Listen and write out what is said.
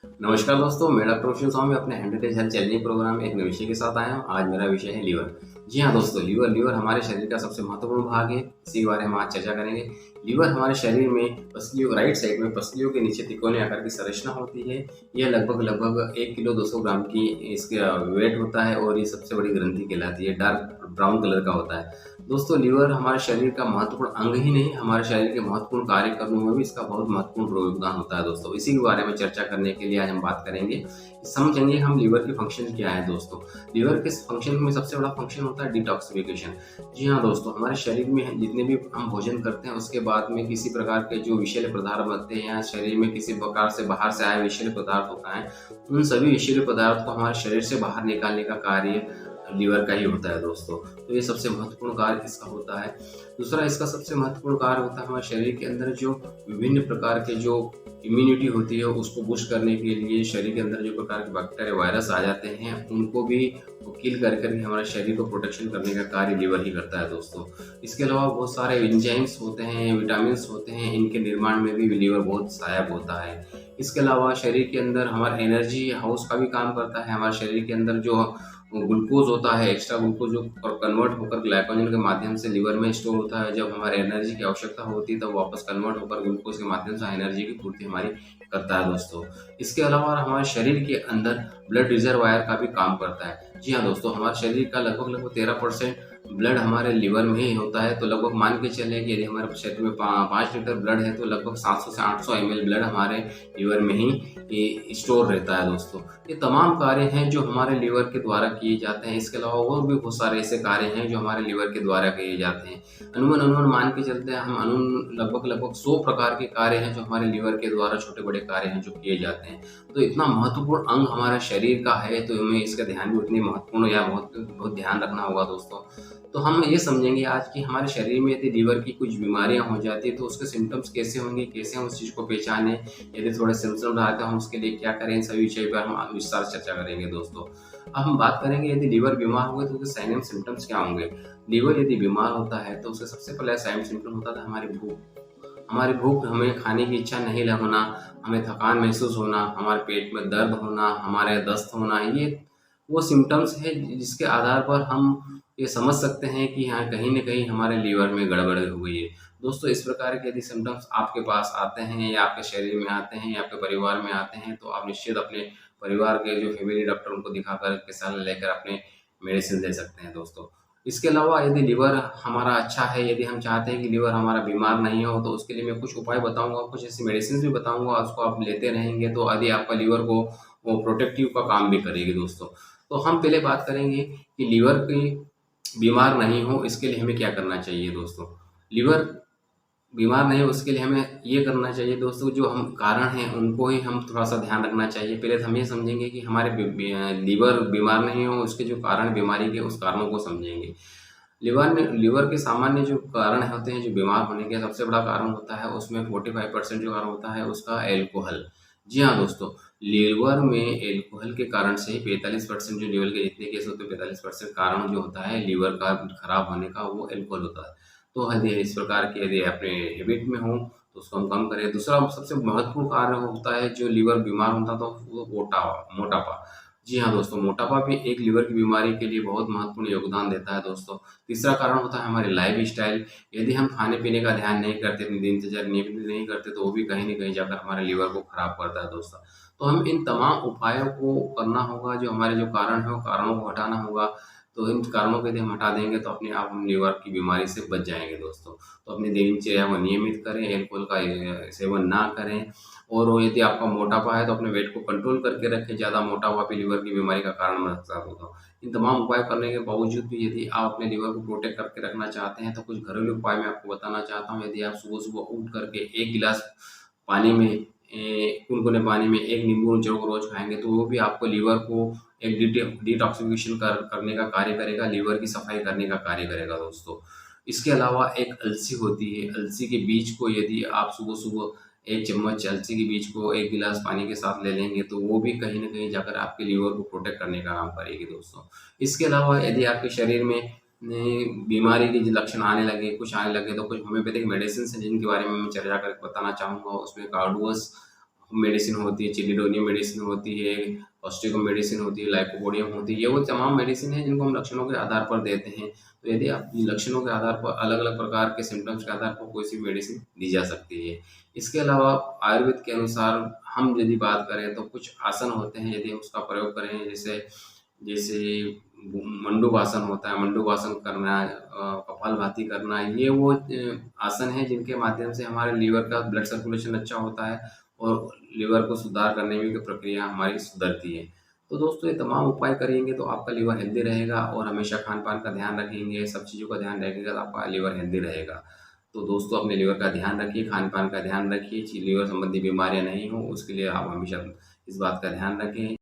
नमस्कार दोस्तों, मैं डॉक्टर शिव स्वामी अपने 100 डेज हेल्थ चैलेंजिंग प्रोग्राम में एक नए विषय के साथ आया हूँ। आज मेरा विषय है लीवर। जी हाँ दोस्तों, लीवर हमारे शरीर का सबसे महत्वपूर्ण भाग है। इसी के बारे में आज चर्चा करेंगे। लीवर हमारे शरीर में पसलियों राइट साइड में पसलियों के नीचे तिकोने आकार की संरचना होती है। यह लगभग 1 किलो 200 ग्राम की इसका वेट होता है और ये सबसे बड़ी ग्रंथि कहलाती है। डार्क ब्राउन कलर का होता है। दोस्तों, लीवर हमारे शरीर का महत्वपूर्ण अंग ही नहीं, हमारे शरीर के महत्वपूर्ण कार्य करने में भी इसका बहुत महत्वपूर्ण योगदान होता है दोस्तों। इसी के बारे में चर्चा करने के लिए आज हम बात करेंगे। समझेंगे हम लीवर के फंक्शन क्या है दोस्तों। लीवर के फंक्शन में सबसे बड़ा फंक्शन होता है डिटॉक्सिफिकेशन। जी हाँ दोस्तों, हमारे शरीर में जितने भी हम भोजन करते हैं उसके बाद में किसी प्रकार के जो विषैले पदार्थ बनते हैं या शरीर में किसी प्रकार से बाहर से आए विषैले पदार्थ होता है, उन सभी विषैले पदार्थ को हमारे शरीर से बाहर निकालने का कार्य लीवर का ही होता है दोस्तों। तो ये सबसे महत्वपूर्ण कार्य इसका होता है। दूसरा इसका सबसे महत्वपूर्ण कार्य होता है हमारे शरीर के अंदर जो विभिन्न प्रकार के जो इम्यूनिटी होती है उसको बूस्ट करने के लिए शरीर के अंदर जो प्रकार के बैक्टीरिया वायरस आ जाते हैं उनको भी किल कर कर हमारे शरीर को प्रोटेक्शन करने का कार्य लीवर ही करता है दोस्तों। इसके अलावा बहुत सारे एंजाइम्स होते हैं, विटामिन्स होते हैं, इनके निर्माण में भी लीवर बहुत सहायक होता है। इसके अलावा शरीर के अंदर हमारा एनर्जी हाउस का भी काम करता है। हमारे शरीर के अंदर जो ग्लूकोज होता है, एक्स्ट्रा ग्लूकोज जो कन्वर्ट होकर ग्लाइकोजन के माध्यम से लीवर में स्टोर होता है। जब हमारे एनर्जी की आवश्यकता होती है तब वापस कन्वर्ट होकर ग्लूकोज के माध्यम से एनर्जी की पूर्ति हमारी करता है दोस्तों। इसके अलावा हमारे शरीर के अंदर ब्लड रिजर्वायर का भी काम करता है। जी हाँ दोस्तों, हमारे शरीर का लगभग 13% ब्लड हमारे लीवर में ही होता है। तो लगभग मान के चले कि यदि हमारे शरीर में 5 लीटर ब्लड है तो लगभग 700 से 800 ml ब्लड हमारे लीवर में ही स्टोर रहता है दोस्तों। ये तमाम कार्य हैं जो हमारे लीवर के द्वारा किए जाते हैं। इसके अलावा और भी बहुत सारे ऐसे कार्य हैं जो हमारे लीवर के द्वारा किए जाते हैं। अनुमान मान के चलते हैं हम लगभग 100 प्रकार के कार्य हैं जो हमारे लीवर के द्वारा छोटे बड़े कार्य हैं जो किए जाते हैं। तो इतना महत्वपूर्ण अंग हमारे शरीर का है तो हमें इसका ध्यान भी उतनी महत्वपूर्ण या बहुत ध्यान रखना होगा दोस्तों। तो हम ये समझेंगे आज कि हमारे शरीर में यदि लीवर की कुछ बीमारियां हो जाती है तो उसके सिम्टम्स कैसे होंगे, कैसे हम उस चीज़ को पहचानें, यदि थोड़े सिम्टम्स आते हैं हम उसके लिए क्या करें, इन सभी विषय पर हम विस्तार से चर्चा करेंगे दोस्तों। अब हम बात करेंगे यदि लीवर बीमार हुए तो उसके साइन एंड सिम्टम्स क्या होंगे। लीवर यदि बीमार होता है तो उसका सबसे पहला साइन सिम्टम होता था हमारी भूख। हमारी भूख, हमें खाने की इच्छा नहीं होना, हमें थकान महसूस होना, हमारे पेट में दर्द होना, हमारे दस्त होना, ये वो सिम्टम्स है जिसके आधार पर हम ये समझ सकते हैं कि हाँ कहीं न कहीं हमारे लीवर में गड़बड़ हुई है। दोस्तों, इस प्रकार के यदि सिम्टम्स आपके पास आते हैं या आपके शरीर में आते हैं या आपके परिवार में आते हैं तो आप निश्चित अपने परिवार के जो फैमिली डॉक्टर उनको दिखाकर के सलाह लेकर अपने मेडिसिन ले सकते हैं दोस्तों। इसके अलावा यदि लीवर हमारा अच्छा है, यदि हम चाहते हैं कि लीवर हमारा बीमार नहीं हो तो उसके लिए मैं कुछ उपाय बताऊँगा, कुछ ऐसी मेडिसिन भी बताऊँगा, उसको आप लेते रहेंगे तो यदि आपका लीवर को वो प्रोटेक्टिव का काम भी करेगी दोस्तों। तो हम पहले बात करेंगे कि लीवर की बीमार नहीं हो इसके लिए हमें क्या करना चाहिए दोस्तों। लीवर बीमार नहीं हो उसके लिए हमें ये करना चाहिए दोस्तों, जो हम कारण हैं उनको ही हम थोड़ा-सा ध्यान रखना चाहिए। पहले तो हम ये समझेंगे कि हमारे लीवर बीमार नहीं हो, उसके जो कारण बीमारी के उस कारणों को समझेंगे। लीवर के सामान्य जो कारण होते हैं जो बीमार होने के सबसे बड़ा कारण होता है उसमें 45% जो कारण होता है उसका अल्कोहल। जी हाँ दोस्तों, लीवर में अल्कोहल के कारण से 45% जो लीवर के जितने केस होते हैं 45% कारण जो होता है लीवर का खराब होने का वो अल्कोहल होता है। तो यदि इस प्रकार के यदि अपने हैबिट में हो तो उसको हम कम करें। दूसरा सबसे महत्वपूर्ण कारण होता है जो लीवर बीमार होता है तो वो मोटापा। जी हाँ दोस्तों, मोटापा भी एक लीवर की बीमारी के लिए बहुत महत्वपूर्ण योगदान देता है दोस्तों। तीसरा कारण होता है हमारी लाइफ़स्टाइल। यदि हम खाने-पीने का ध्यान नहीं करते, अपनी दिनचर्या नियमित नहीं करते तो वो भी कहीं न कहीं जाकर हमारे लीवर को खराब करता है दोस्तों। तो हम इन तमाम उपायों को करना होगा, जो हमारे जो कारण है वो कारणों को हटाना होगा। तो इन कारणों को यदि हम हटा देंगे तो अपने आप हम लीवर की बीमारी से बच जाएँगे दोस्तों। तो अपनी दिनचर्या को नियमित करें, अल्कोहल का सेवन ना करें और वो यदि आपका मोटापा है तो अपने वेट को कंट्रोल करके रखें। ज़्यादा मोटापा भी लीवर की बीमारी का कारण बन सकता है दोस्तों। इन तमाम उपाय करने के बावजूद भी यदि आप अपने लीवर को प्रोटेक्ट करके रखना चाहते हैं तो कुछ घरेलू उपाय मैं आपको बताना चाहता हूँ। यदि आप सुबह-सुबह उठ करके 1 गिलास पानी में गुनगुने पानी में 1 नींबू निचोड़ रोज़ खाएँगे तो वो भी आपको लीवर को एक डिटॉक्सिफिकेशन करने का कार्य करेगा, लीवर की सफाई करने का कार्य करेगा दोस्तों। इसके अलावा एक अलसी होती है, अलसी के बीज को यदि आप सुबह-सुबह 1 चम्मच अलसी के बीज को 1 गिलास पानी के साथ ले लेंगे तो वो भी कहीं न कहीं जाकर आपके लीवर को प्रोटेक्ट करने का काम करेगी दोस्तों। इसके अलावा यदि आपके शरीर में बीमारी के जो लक्षण आने लगे, कुछ आने लगे तो कुछ होम्योपैथिक मेडिसिन्स हैं जिनके बारे में मैं चर्चा करके बताना चाहूँगा। उसमें कार्डोस मेडिसिन होती है, चिलिडोनियम मेडिसिन होती है, ऑस्टियो मेडिसिन होती है, लाइकोपोडियम होती है। ये वो तमाम मेडिसिन है जिनको हम लक्षणों के आधार पर देते हैं। तो यदि आप लक्षणों के आधार पर अलग-अलग प्रकार के सिम्पटम्स के आधार पर कोई सी मेडिसिन दी जा सकती है। इसके अलावा आयुर्वेद के अनुसार हम यदि बात करें तो कुछ आसन होते हैं, यदि हम उसका प्रयोग करें, जैसे जैसे मंडूकासन होता है, मंडूकासन करना, कपालभाति करना, ये वो आसन है जिनके माध्यम से हमारे लीवर का ब्लड सर्कुलेशन अच्छा होता है और लीवर को सुधार करने में की प्रक्रिया हमारी सुधरती है। तो दोस्तों ये तमाम उपाय करेंगे तो आपका लीवर हेल्दी रहेगा, और हमेशा खान-पान का ध्यान रखेंगे, सब चीज़ों का ध्यान रखेंगे तो आपका लीवर हेल्दी रहेगा। तो दोस्तों अपने लीवर का ध्यान रखिए, खान-पान का ध्यान रखिए, लीवर संबंधी बीमारियाँ नहीं हों, उसके लिए आप हमेशा इस बात का ध्यान रखें।